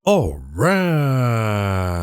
All right.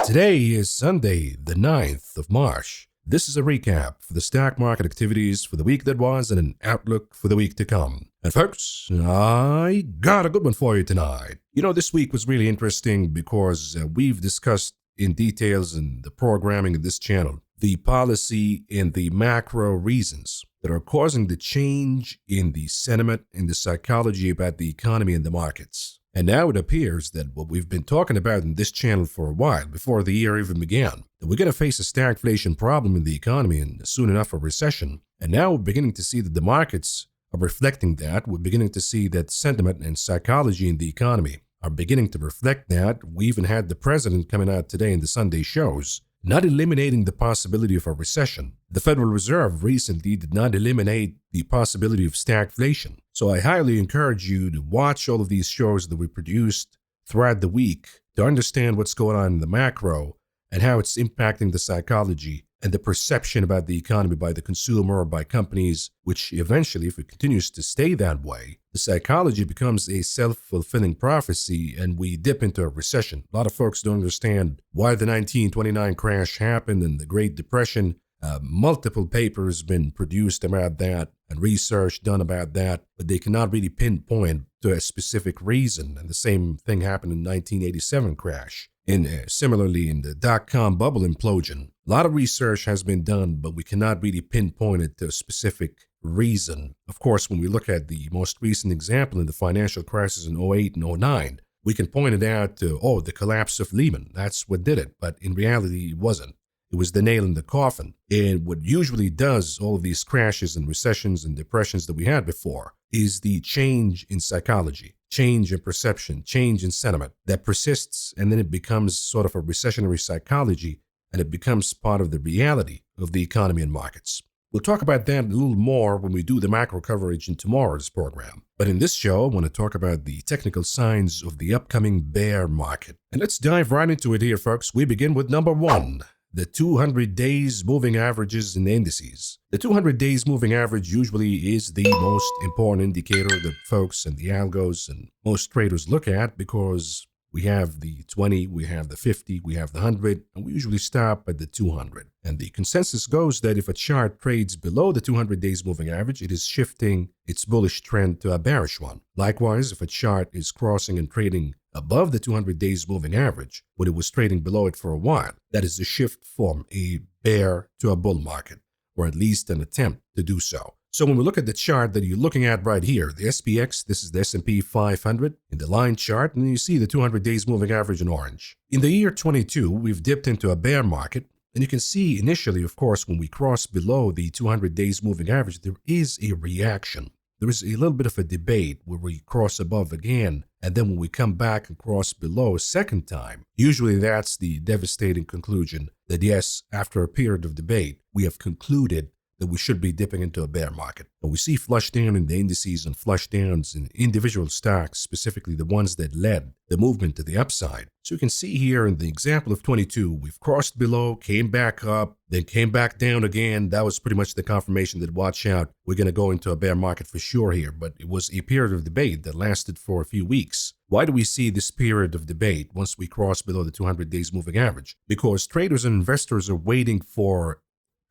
Today is Sunday, the 9th of March. This is a recap for the stock market activities for the week that was and an outlook for the week to come. And folks, I got a good one for you tonight. This week was really interesting because we've discussed in details in the programming of this channel the policy and the macro reasons that are causing the change in the sentiment and the psychology about the economy and the markets. And now it appears that what we've been talking about in this channel for a while, before the year even began, that we're going to face a stagflation problem in the economy and soon enough a recession. And now we're beginning to see that the markets are reflecting that. We're beginning to see that sentiment and psychology in the economy are beginning to reflect that. We even had the president coming out today in the Sunday shows, not eliminating the possibility of a recession. The Federal Reserve recently did not eliminate the possibility of stagflation. So I highly encourage you to watch all of these shows that we produced throughout the week to understand what's going on in the macro and how it's impacting the psychology and the perception about the economy by the consumer or by companies, which eventually, if it continues to stay that way, the psychology becomes a self-fulfilling prophecy and we dip into a recession. A lot of folks don't understand why the 1929 crash happened and the Great Depression. Multiple papers been produced about that and research done about that, but they cannot really pinpoint to a specific reason. And the same thing happened in the 1987 crash. And similarly in the dot-com bubble implosion, a lot of research has been done, but we cannot really pinpoint it to a specific reason. Of course, when we look at the most recent example in the financial crisis in 08 and 09, we can point it out to, the collapse of Lehman. That's what did it. But in reality, it wasn't. It was the nail in the coffin. And what usually does all of these crashes and recessions and depressions that we had before is the change in psychology, change in perception, change in sentiment that persists, and then it becomes sort of a recessionary psychology, and it becomes part of the reality of the economy and markets. We'll talk about that a little more when we do the macro coverage in tomorrow's program. But in this show, I want to talk about the technical signs of the upcoming bear market. And let's dive right into it here, folks. We begin with number one. The 200 days moving averages and indices. The 200 days moving average usually is the most important indicator that folks and the algos and most traders look at because we have the 20, we have the 50, we have the 100, and we usually stop at the 200. And the consensus goes that if a chart trades below the 200 days moving average, it is shifting its bullish trend to a bearish one. Likewise, if a chart is crossing and trading above the 200 days moving average, when it was trading below it for a while, that is a shift from a bear to a bull market, or at least an attempt to do so. So when we look at the chart that you're looking at right here, the SPX, this is the S&P 500 in the line chart, and you see the 200 days moving average in orange. In the year 22, we've dipped into a bear market, and you can see initially, of course, when we cross below the 200 days moving average, there is a reaction. There is a little bit of a debate where we cross above again, and then when we come back and cross below a second time, usually that's the devastating conclusion that yes, after a period of debate, we have concluded that we should be dipping into a bear market. And we see flush down in the indices and flush downs in individual stocks, specifically the ones that led the movement to the upside. So you can see here in the example of 22, we've crossed below, came back up, then came back down again. That was pretty much the confirmation that watch out, we're going to go into a bear market for sure here. But it was a period of debate that lasted for a few weeks. Why do we see this period of debate once we cross below the 200 days moving average? Because traders and investors are waiting for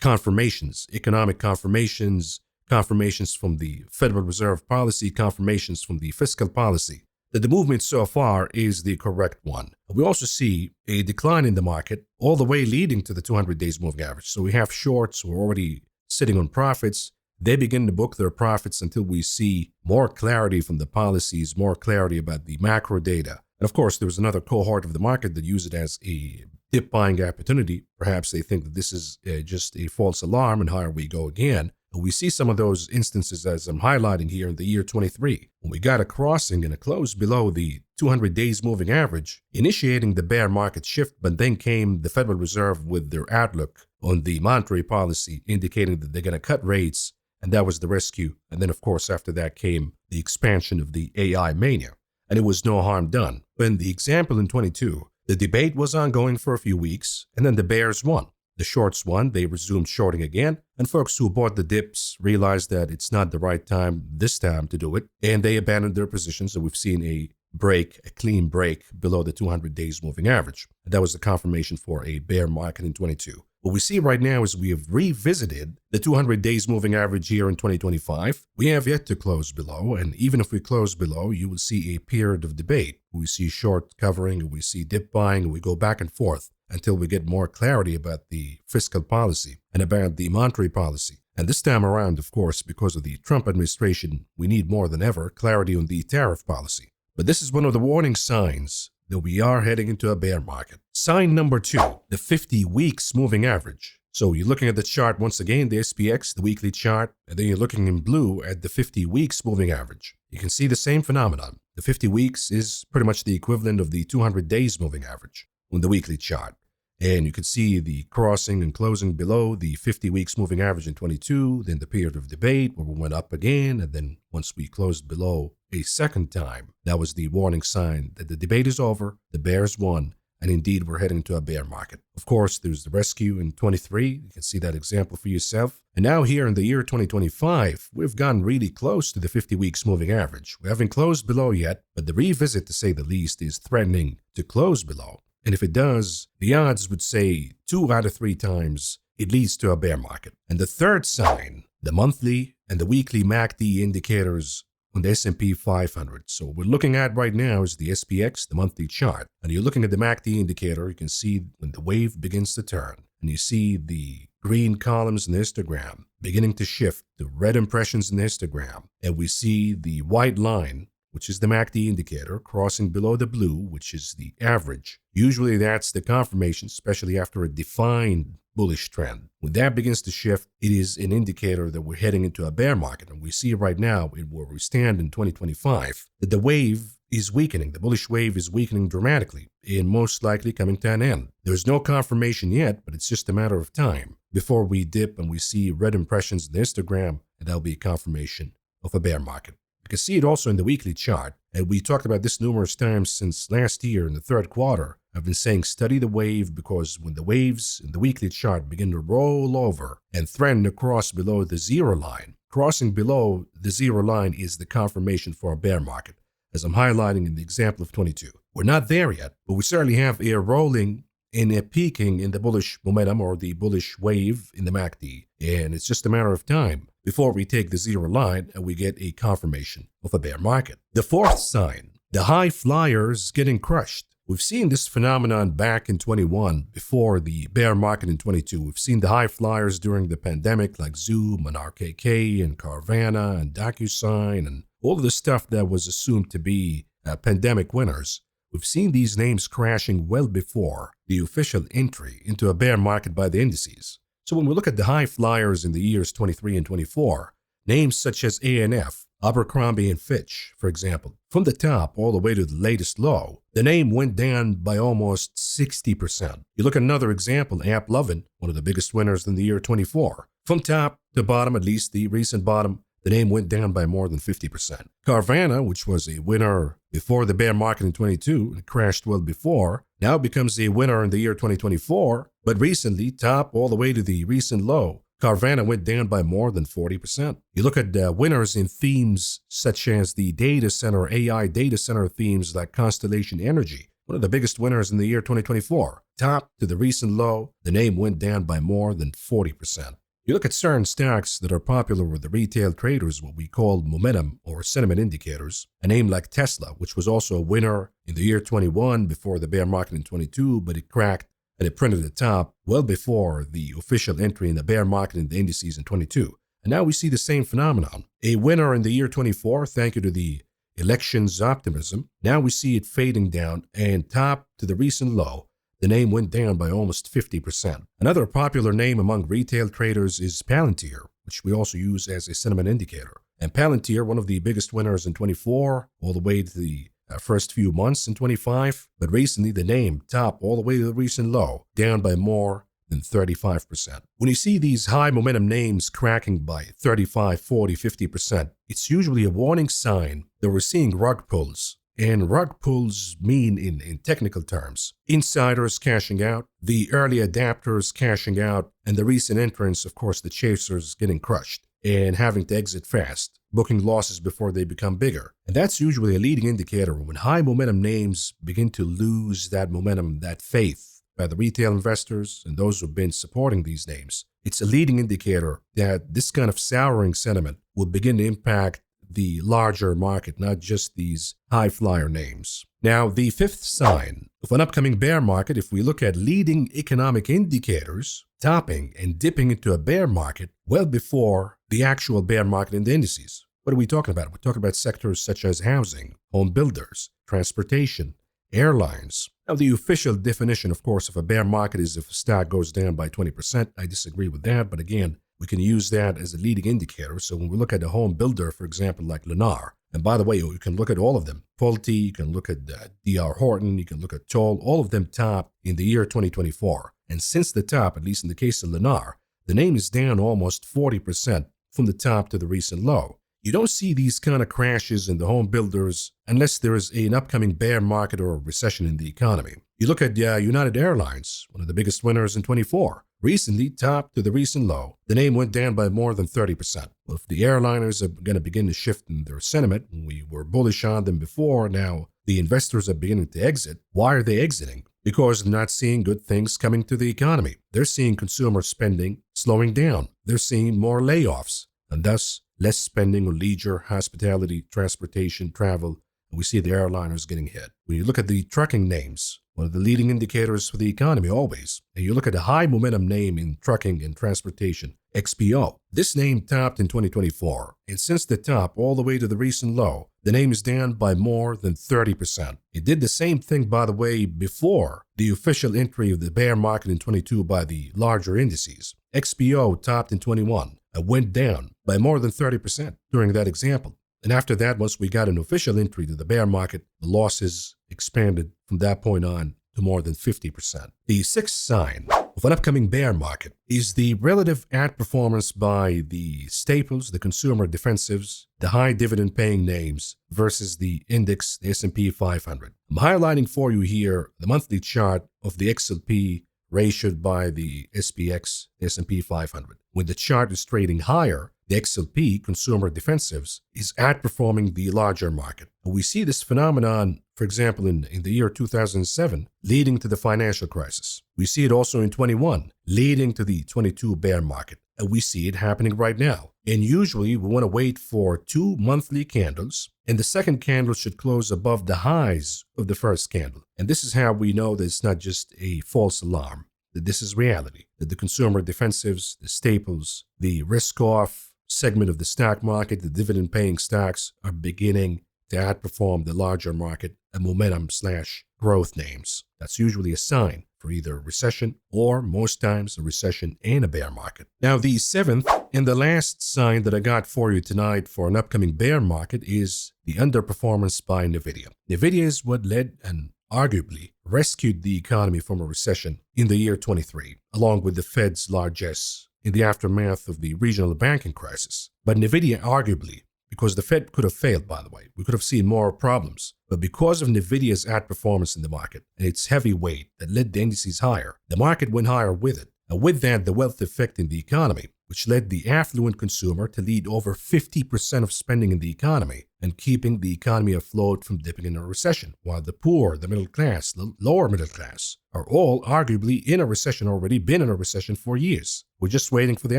confirmations, economic confirmations, confirmations from the Federal Reserve policy, confirmations from the fiscal policy, that the movement so far is the correct one. We also see a decline in the market all the way leading to the 200 days moving average. So we have shorts who are already sitting on profits. They begin to book their profits until we see more clarity from the policies, more clarity about the macro data. And of course, there's another cohort of the market that use it as a dip buying opportunity. Perhaps they think that this is just a false alarm and higher we go again. And we see some of those instances as I'm highlighting here in the year 23, when we got a crossing and a close below the 200 days moving average, initiating the bear market shift, but then came the Federal Reserve with their outlook on the monetary policy, indicating that they're going to cut rates, and that was the rescue. And then, of course, after that came the expansion of the AI mania, and it was no harm done. But in the example in 22, the debate was ongoing for a few weeks, and then the bears won. The shorts won, they resumed shorting again, and folks who bought the dips realized that it's not the right time this time to do it, and they abandoned their positions, and we've seen a break, a clean break below the 200 days moving average. And that was the confirmation for a bear market in 22. What we see right now is we have revisited the 200 days moving average here in 2025. We have yet to close below, and even if we close below, you will see a period of debate. We see short covering, we see dip buying, and we go back and forth until we get more clarity about the fiscal policy and about the monetary policy. And this time around, of course, because of the Trump administration, we need more than ever clarity on the tariff policy. But this is one of the warning signs that we are heading into a bear market. Sign number 2, the 50 weeks moving average. So you're looking at the chart once again, the SPX, the weekly chart, and then you're looking in blue at the 50 weeks moving average. You can see the same phenomenon. The 50 weeks is pretty much the equivalent of the 200 days moving average on the weekly chart. And you can see the crossing and closing below the 50 weeks moving average in 22, then the period of debate where we went up again, and then once we closed below a second time, that was the warning sign that the debate is over, the bears won, and indeed we're heading to a bear market. Of course, there's the rescue in 23. You can see that example for yourself. And now here in the year 2025, we've gotten really close to the 50 weeks moving average. We haven't closed below yet, but the revisit, to say the least, is threatening to close below. And if it does, the odds would say 2 out of 3 times it leads to a bear market. And the third sign, the monthly and the weekly MACD indicators on the S&P 500. So what we're looking at right now is the SPX, the monthly chart. And you're looking at the MACD indicator, you can see when the wave begins to turn. And you see the green columns in the histogram beginning to shift to red impressions in the histogram. And we see the white line, which is the MACD indicator, crossing below the blue, which is the average. Usually that's the confirmation, especially after a defined bullish trend. When that begins to shift, it is an indicator that we're heading into a bear market. And we see right now, where we stand in 2025, that the wave is weakening. The bullish wave is weakening dramatically and most likely coming to an end. There's no confirmation yet, but it's just a matter of time before we dip and we see red impressions in the histogram, and that'll be a confirmation of a bear market. You can see it also in the weekly chart, and we talked about this numerous times since last year in the third quarter. I've been saying study the wave, because when the waves in the weekly chart begin to roll over and threaten to cross below the zero line, crossing below the zero line is the confirmation for a bear market, as I'm highlighting in the example of 22. We're not there yet, but we certainly have a rolling and a peaking in the bullish momentum or the bullish wave in the MACD, and it's just a matter of time before we take the zero line and we get a confirmation of a bear market. The fourth sign, the high flyers getting crushed. We've seen this phenomenon back in 21 before the bear market in 22. We've seen the high flyers during the pandemic like Zoom and RKK and Carvana and DocuSign and all of the stuff that was assumed to be pandemic winners. We've seen these names crashing well before the official entry into a bear market by the indices. So when we look at the high flyers in the years 23 and 24, names such as ANF, Abercrombie and Fitch, for example, from the top all the way to the latest low, the name went down by almost 60%. You look at another example, AppLovin, one of the biggest winners in the year 24. From top to bottom, at least the recent bottom, the name went down by more than 50%. Carvana, which was a winner before the bear market in 22 and crashed well before, now becomes a winner in the year 2024, but recently, top all the way to the recent low, Carvana went down by more than 40%. You look at winners in themes such as the data center, AI data center themes like Constellation Energy, one of the biggest winners in the year 2024. Top to the recent low, the name went down by more than 40%. You look at certain stocks that are popular with the retail traders, what we call momentum or sentiment indicators. A name like Tesla, which was also a winner in the year 21 before the bear market in 22, but it cracked and it printed at the top well before the official entry in the bear market in the indices in 22. And now we see the same phenomenon. A winner in the year 24, thank you to the elections optimism. Now we see it fading down, and top to the recent low, the name went down by almost 50%. Another popular name among retail traders is Palantir, which we also use as a sentiment indicator. And Palantir, one of the biggest winners in 24, all the way to the first few months in 25, but recently the name top all the way to the recent low, down by more than 35%. When you see these high momentum names cracking by 35, 40, 50%, it's usually a warning sign that we're seeing rug pulls. And rug pulls mean, in technical terms, insiders cashing out, the early adapters cashing out, and the recent entrants, of course, the chasers getting crushed. and having to exit fast, booking losses before they become bigger. And that's usually a leading indicator when high momentum names begin to lose that momentum, that faith by the retail investors and those who've been supporting these names. It's a leading indicator that this kind of souring sentiment will begin to impact the larger market, not just these high flyer names. Now, the fifth sign of an upcoming bear market, if we look at leading economic indicators topping and dipping into a bear market well before the actual bear market in the indices. What are we talking about? We're talking about sectors such as housing, home builders, transportation, airlines. Now, the official definition, of course, of a bear market is if a stock goes down by 20%. I disagree with that, but again, we can use that as a leading indicator. So when we look at a home builder, for example, like Lennar, and by the way, you can look at all of them. Pulte, you can look at D.R. Horton, you can look at Toll, all of them top in the year 2024. And since the top, at least in the case of Lennar, the name is down almost 40% from the top to the recent low. You don't see these kind of crashes in the home builders unless there is an upcoming bear market or a recession in the economy. You look at United Airlines, one of the biggest winners in 24. Recently, top to the recent low, the name went down by more than 30%. Well, if the airliners are going to begin to shift in their sentiment, we were bullish on them before, now the investors are beginning to exit. Why are they exiting? Because they're not seeing good things coming to the economy. They're seeing consumer spending slowing down. They're seeing more layoffs, and thus less spending on leisure, hospitality, transportation, travel, and we see the airliners getting hit. When you look at the trucking names, one of the leading indicators for the economy always, and you look at a high momentum name in trucking and transportation, XPO. This name topped in 2024, and since the top all the way to the recent low, the name is down by more than 30%. It did the same thing, by the way, before the official entry of the bear market in 22 by the larger indices. XPO topped in 21 and went down by more than 30% during that example. And after that, once we got an official entry to the bear market, the losses expanded from that point on to more than 50%. The sixth sign of an upcoming bear market is the relative outperformance by the staples, the consumer defensives, the high dividend paying names versus the index, the S&P 500. I'm highlighting for you here the monthly chart of the XLP ratioed by the SPX, the S&P 500. When the chart is trading higher, the XLP, consumer defensives, is outperforming the larger market. And we see this phenomenon, for example, in the year 2007, leading to the financial crisis. We see it also in 21, leading to the 22 bear market. And we see it happening right now. And usually we want to wait for 2 monthly candles, and the second candle should close above the highs of the first candle. And this is how we know that it's not just a false alarm, that this is reality, that the consumer defensives, the staples, the risk-off segment of the stock market, the dividend-paying stocks are beginning to outperform the larger market and momentum/growth names. That's usually a sign for either a recession or, most times, a recession and a bear market. Now, the seventh and the last sign that I got for you tonight for an upcoming bear market is the underperformance by NVIDIA. NVIDIA is what led and arguably rescued the economy from a recession in the year 23, along with the Fed's largesse in the aftermath of the regional banking crisis. But NVIDIA arguably, because the Fed could have failed, by the way, we could have seen more problems. But because of NVIDIA's outperformance in the market and its heavy weight that led the indices higher, the market went higher with it. And with that, the wealth effect in the economy, which led the affluent consumer to lead over 50% of spending in the economy and keeping the economy afloat from dipping in a recession, while the poor, the middle class, the lower middle class are all arguably in a recession, already been in a recession for years. We're just waiting for the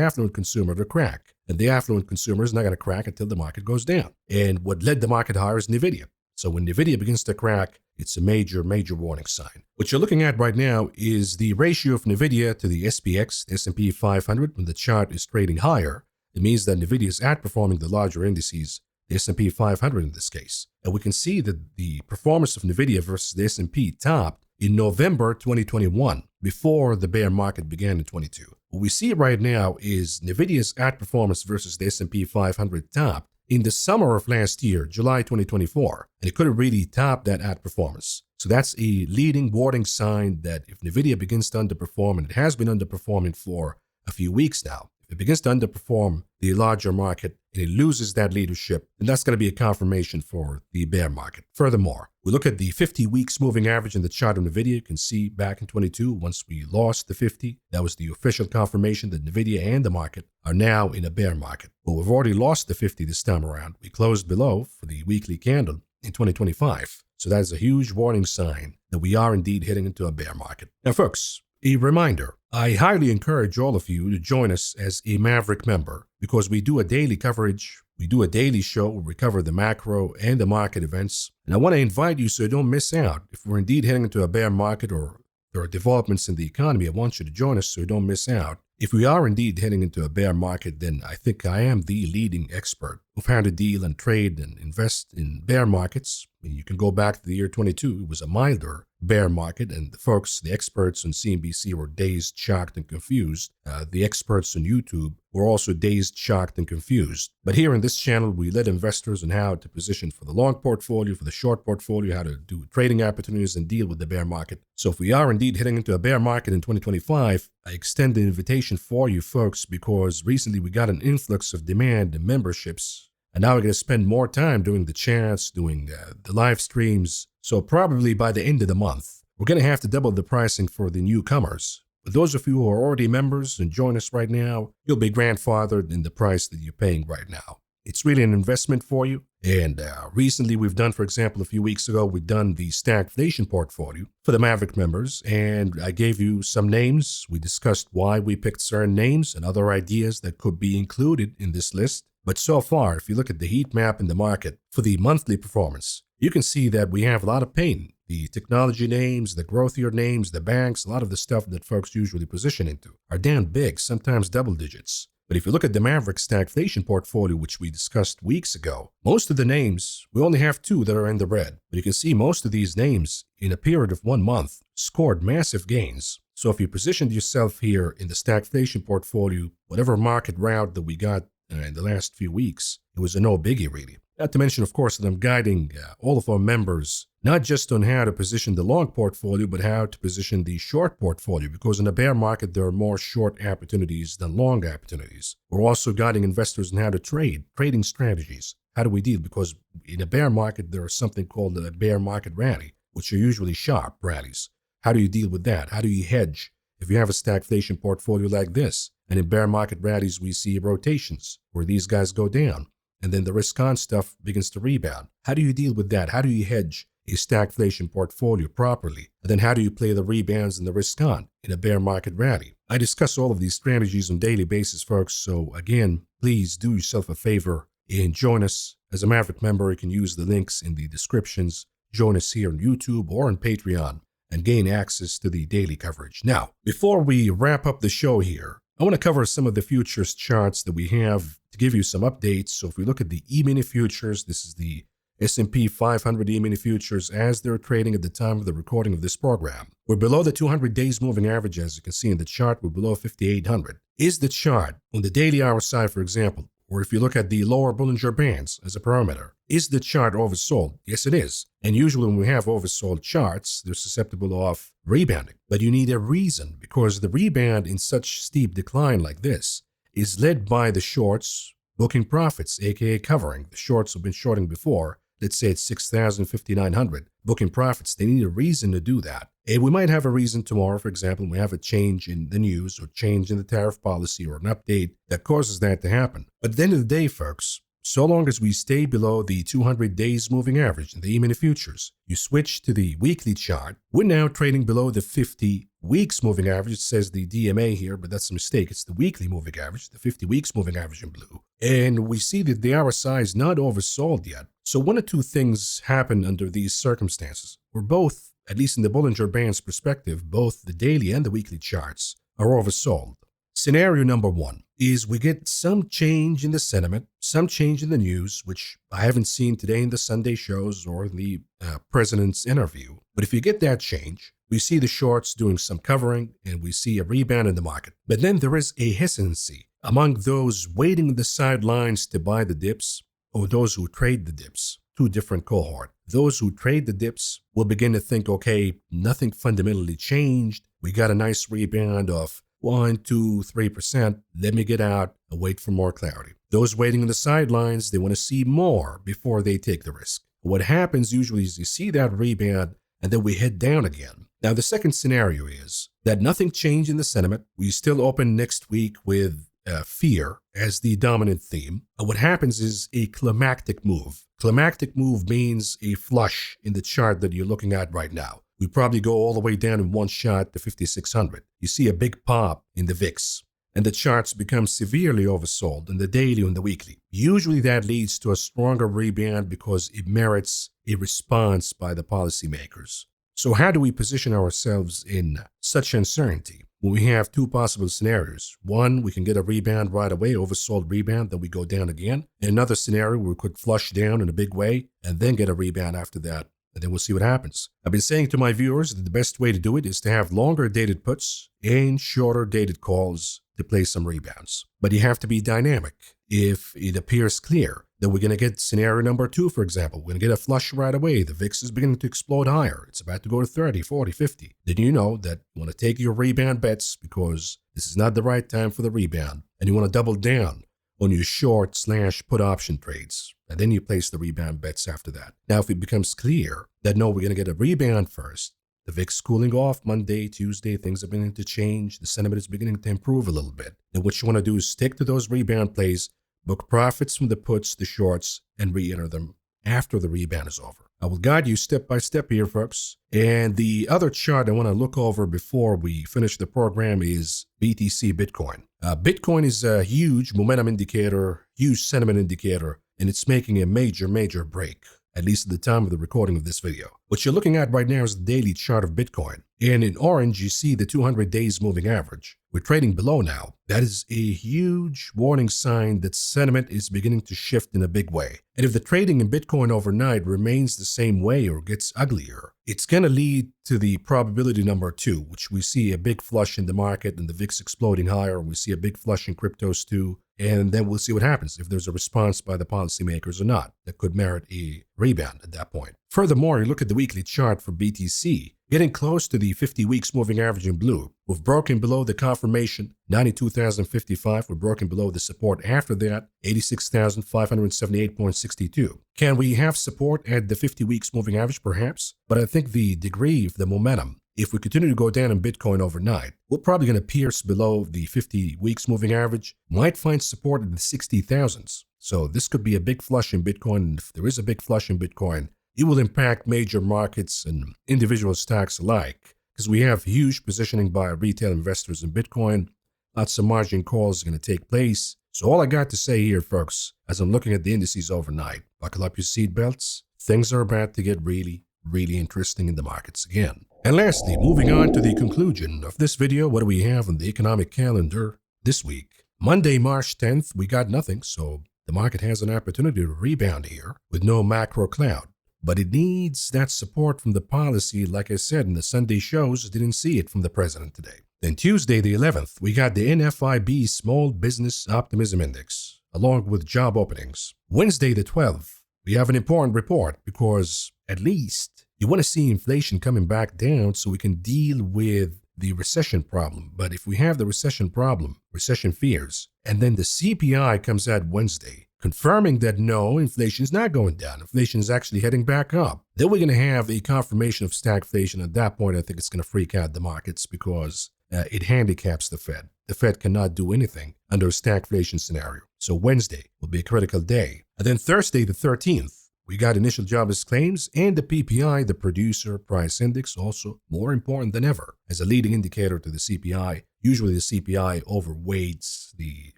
affluent consumer to crack. And the affluent consumer is not going to crack until the market goes down. And what led the market higher is NVIDIA. So when NVIDIA begins to crack, it's a major, major warning sign. What you're looking at right now is the ratio of NVIDIA to the SPX, the S&P 500. When the chart is trading higher, it means that NVIDIA is outperforming the larger indices, the S&P 500 in this case. And we can see that the performance of NVIDIA versus the S&P topped in November 2021, before the bear market began in 22. What we see right now is NVIDIA's outperformance versus the S&P 500 topped in the summer of last year, July 2024, and it couldn't really top that outperformance. So that's a leading warning sign that if NVIDIA begins to underperform, and it has been underperforming for a few weeks now, it begins to underperform the larger market and it loses that leadership, then that's going to be a confirmation for the bear market. Furthermore, we look at the 50 weeks moving average in the chart on NVIDIA. You can see back in 22, once we lost the 50, that was the official confirmation that NVIDIA and the market are now in a bear market. But we've already lost the 50 this time around. We closed below for the weekly candle in 2025. So that is a huge warning sign that we are indeed heading into a bear market. Now, folks, a reminder, I highly encourage all of you to join us as a Maverick member because we do a daily coverage, we do a daily show where we cover the macro and the market events. And I want to invite you so you don't miss out. If we're indeed heading into a bear market or there are developments in the economy, I want you to join us so you don't miss out. If we are indeed heading into a bear market, then I think I am the leading expert of how to deal and trade and invest in bear markets. I mean, you can go back to the year 22. It was a milder bear market, and the experts on CNBC were dazed, shocked, and confused. The experts on YouTube were also dazed, shocked, and confused. But here in this channel, we let investors on how to position for the long portfolio, for the short portfolio, how to do trading opportunities and deal with the bear market. So if we are indeed heading into a bear market in 2025, I extend the invitation for you folks because recently we got an influx of demand and memberships. And now we're going to spend more time doing the chats, doing the live streams. So probably by the end of the month, we're going to have to double the pricing for the newcomers. But those of you who are already members and join us right now, you'll be grandfathered in the price that you're paying right now. It's really an investment for you. And recently we've done, for example, a few weeks ago, we've done the Stagflation portfolio for the Maverick members. And I gave you some names. We discussed why we picked certain names and other ideas that could be included in this list. But so far, if you look at the heat map in the market for the monthly performance, you can see that we have a lot of pain. The technology names, the growthier names, the banks, a lot of the stuff that folks usually position into are down big, sometimes double digits. But if you look at the Maverick Stagflation portfolio, which we discussed weeks ago, most of the names, we only have 2 that are in the red. But you can see most of these names in a period of 1 month scored massive gains. So if you positioned yourself here in the Stagflation portfolio, whatever market route that we got in the last few weeks, it was a no biggie really. Not to mention, of course, that I'm guiding all of our members, not just on how to position the long portfolio, but how to position the short portfolio, because in a bear market, there are more short opportunities than long opportunities. We're also guiding investors on how to trade, trading strategies. How do we deal? Because in a bear market, there is something called a bear market rally, which are usually sharp rallies. How do you deal with that? How do you hedge? If you have a stagflation portfolio like this, and in bear market rallies, we see rotations where these guys go down, and then the risk-on stuff begins to rebound. How do you deal with that? How do you hedge a stagflation portfolio properly? And then how do you play the rebounds and the risk-on in a bear market rally? I discuss all of these strategies on a daily basis, folks. So again, please do yourself a favor and join us. As a Maverick member, you can use the links in the descriptions. Join us here on YouTube or on Patreon and gain access to the daily coverage. Now, before we wrap up the show here, I want to cover some of the futures charts that we have to give you some updates. So if we look at the E-mini futures, this is the S&P 500 E-mini futures as they're trading at the time of the recording of this program. We're below the 200 days moving average, as you can see in the chart. We're below 5,800. Is the chart on the daily RSI, for example, or if you look at the lower Bollinger Bands as a parameter, is the chart oversold? Yes, it is. And usually when we have oversold charts, they're susceptible of rebounding. But you need a reason, because the rebound in such steep decline like this is led by the shorts booking profits, aka covering. The shorts have been shorting before. Let's say it's 6,000, 5,900. Booking profits, they need a reason to do that. And we might have a reason tomorrow, for example, we have a change in the news or change in the tariff policy or an update that causes that to happen. But at the end of the day, folks, so long as we stay below the 200 days moving average in the E-mini futures, you switch to the weekly chart, we're now trading below the 50 weeks moving average. It says the DMA here, but that's a mistake. It's the weekly moving average, the 50 weeks moving average in blue. And we see that the RSI is not oversold yet. So one or two things happen under these circumstances. We're both, at least in the Bollinger Bands perspective, both the daily and the weekly charts are oversold. Scenario number one is we get some change in the sentiment, some change in the news, which I haven't seen today in the Sunday shows or the president's interview. But if you get that change, we see the shorts doing some covering and we see a rebound in the market. But then there is a hesitancy among those waiting in the sidelines to buy the dips or those who trade the dips. Two different cohort. Those who trade the dips will begin to think, okay, nothing fundamentally changed. We got a nice rebound of 1, 2, 3%. Let me get out and wait for more clarity. Those waiting on the sidelines, they want to see more before they take the risk. What happens usually is you see that rebound and then we head down again. Now, the second scenario is that nothing changed in the sentiment. We still open next week with fear as the dominant theme. And what happens is a climactic move. Climactic move means a flush in the chart that you're looking at right now. We probably go all the way down in one shot to 5,600. You see a big pop in the VIX, and the charts become severely oversold in the daily and the weekly. Usually that leads to a stronger rebound because it merits a response by the policymakers. So how do we position ourselves in such uncertainty? Well, we have two possible scenarios. One, we can get a rebound right away, oversold rebound, then we go down again. Another scenario, we could flush down in a big way and then get a rebound after that. And then we'll see what happens. I've been saying to my viewers that the best way to do it is to have longer dated puts and shorter dated calls to play some rebounds. But you have to be dynamic. If it appears clear that we're going to get scenario number 2, for example, we're going to get a flush right away. The VIX is beginning to explode higher. It's about to go to 30, 40, 50. Then you know that you want to take your rebound bets because this is not the right time for the rebound. And you want to double down on your short/put option trades. And then you place the rebound bets after that. Now, if it becomes clear that no, we're going to get a rebound first, the VIX cooling off Monday, Tuesday, things are beginning to change, the sentiment is beginning to improve a little bit. Then what you want to do is stick to those rebound plays, book profits from the puts, the shorts, and re-enter them after the rebound is over. I will guide you step by step here, folks. And the other chart I want to look over before we finish the program is BTC Bitcoin. Bitcoin is a huge momentum indicator, huge sentiment indicator, and it's making a major break, at least at the time of the recording of this video. What you're looking at right now is the daily chart of Bitcoin. And in orange, you see the 200 days moving average. We're trading below now. That is a huge warning sign that sentiment is beginning to shift in a big way. And if the trading in Bitcoin overnight remains the same way or gets uglier, it's going to lead to the probability number 2, which we see a big flush in the market and the VIX exploding higher. We see a big flush in cryptos too. And then we'll see what happens, if there's a response by the policymakers or not. That could merit a rebound at that point. Furthermore, you look at the weekly chart for BTC, getting close to the 50 weeks moving average in blue. We've broken below the confirmation, 92,055. We're broken below the support after that, 86,578.62. Can we have support at the 50 weeks moving average? Perhaps. But I think the degree of the momentum, if we continue to go down in Bitcoin overnight, we're probably going to pierce below the 50 weeks moving average, might find support in the 60,000s. So this could be a big flush in Bitcoin. And if there is a big flush in Bitcoin, it will impact major markets and individual stocks alike, because we have huge positioning by retail investors in Bitcoin. Lots of margin calls are going to take place. So all I got to say here, folks, as I'm looking at the indices overnight, buckle up your seatbelts. Things are about to get really interesting in the markets again. And lastly, moving on to the conclusion of this video, what do we have on the economic calendar this week? Monday, March 10th, we got nothing, so the market has an opportunity to rebound here with no macro cloud. But it needs that support from the policy. Like I said in the Sunday shows, didn't see it from the president today. Then Tuesday, the 11th, we got the NFIB Small Business Optimism Index, along with job openings. Wednesday, the 12th, we have an important report because at least you want to see inflation coming back down so we can deal with the recession problem. But if we have the recession problem, recession fears, and then the CPI comes out Wednesday, confirming that no, inflation is not going down. Inflation is actually heading back up. Then we're going to have a confirmation of stagflation. At that point, I think it's going to freak out the markets because it handicaps the Fed. The Fed cannot do anything under a stagflation scenario. So Wednesday will be a critical day. And then Thursday, the 13th, we got initial jobless claims and the PPI, the Producer Price Index, also more important than ever as a leading indicator to the CPI. Usually the CPI overweights the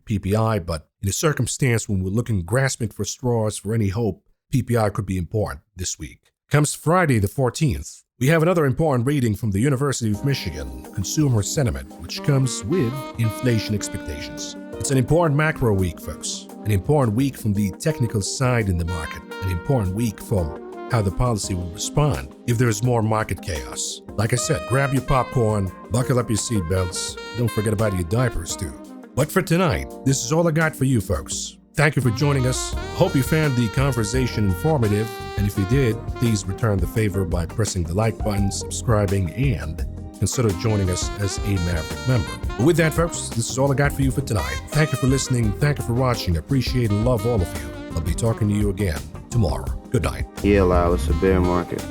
PPI, but in a circumstance when we're looking, grasping for straws for any hope, PPI could be important this week. Comes Friday the 14th, we have another important reading from the University of Michigan, Consumer Sentiment, which comes with inflation expectations. It's an important macro week, folks. An important week from the technical side in the market. An important week from how the policy will respond if there's more market chaos. Like I said, grab your popcorn, buckle up your seatbelts. Don't forget about your diapers too. But for tonight, this is all I got for you folks. Thank you for joining us. Hope you found the conversation informative. And if you did, please return the favor by pressing the like button, subscribing, and consider joining us as a Maverick member. But with that, folks, this is all I got for you for tonight. Thank you for listening. Thank you for watching. I appreciate and love all of you. I'll be talking to you again tomorrow. Good night. Yeah, Lyle, it's a bear market.